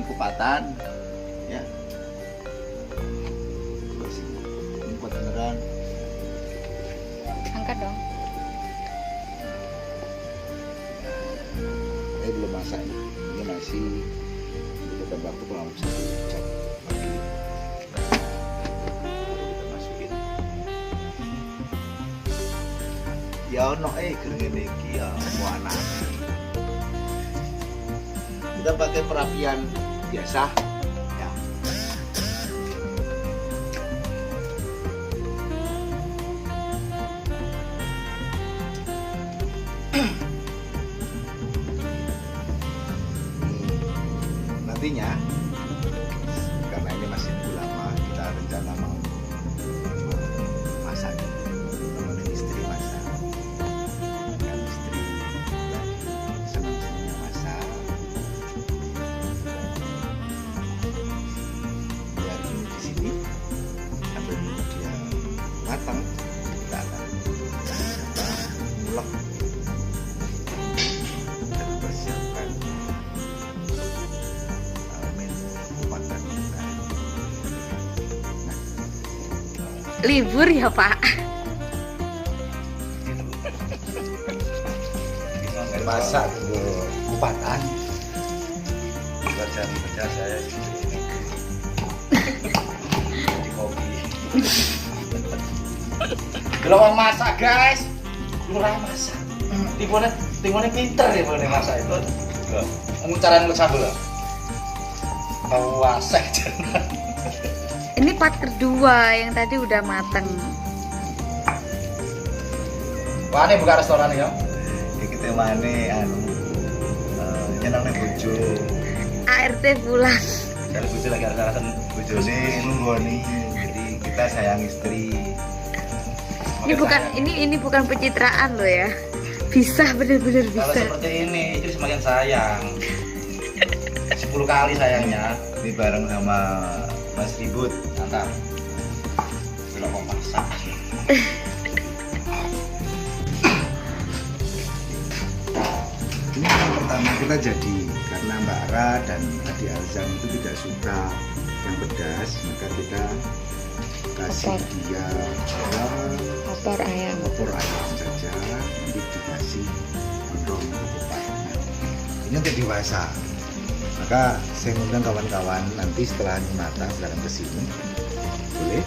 kupatan ya. Ini kupat beneran. Angkat dong. Belum masak ini masih kita waktu kurang lebih 1 jam lagi. Baru kita masukin. Ya ono gering iki ya anak. Kita pakai perapian biasa ya. Nantinya karena ini masih lama, kita rencana mau masak temenin istri masak kan, istri senang-senangnya masak biar ini di sini sambil dia matang kita akan ulek dan persiapkan Libur ya Pak. Masak dulu kupatan. Jam kerja saya di kopi. Kalau masak guys, kurang masak. Timone pinter ya boleh masak itu. Kamu cara ngecap dulu. Tahu wasek jangan. Ini part kedua, yang tadi udah mateng. Wah, ini buka restoran ya? Iki temane nyenengne bojo. ART pulang. Kalau bojo lagi alasan bojone nunggoni. Jadi kita sayang istri. Ini bukan pencitraan loh ya. Bisa bener-bener bisa. Kalau seperti ini istri semakin sayang. 10 kali sayangnya. Ini bareng sama Mas Ribut, mantap. Belum mau masak. Ini yang pertama kita jadi karena Mbak Ra dan Adi Alzam itu tidak suka yang pedas, maka kita kasih dia Opor ayam. opor ayam saja, nanti dikasih odong kupat. Ini untuk dewasa. Maka saya undang kawan-kawan nanti setelah ini matang silahkan kesini, boleh.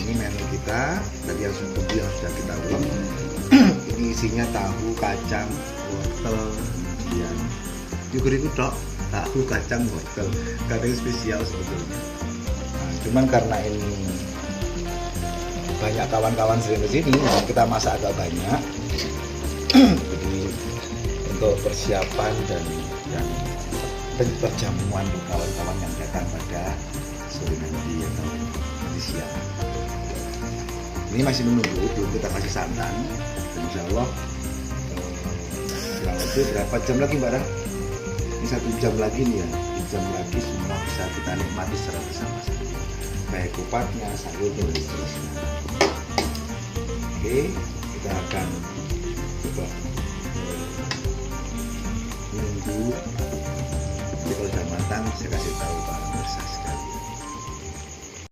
Ini menu kita tadi yang sudah kita ulek. Ini isinya tahu, kacang, wortel, kemudian juga itu dok tahu, kacang, wortel, gak ada yang spesial sebetulnya. Nah, cuman karena ini banyak kawan-kawan sering kesini, kita masak agak banyak. Jadi untuk persiapan dan perjamuan kawan-kawan yang datang pada sore nanti atau nanti siang. Ini masih menunggu, belum kita kasih santan. Dan insya Allah kurang lebih berapa jam lagi Mbak Ra? Ini 1 jam lagi nih ya, 1 jam lagi semua bisa kita nikmati secara bersama-sama. Baik kupatnya, sayurnya dan seterusnya. Oke, kita akan coba menunggu. Jadi kalau sudah matang, saya kasih tahu Pak pemirsa sekalian.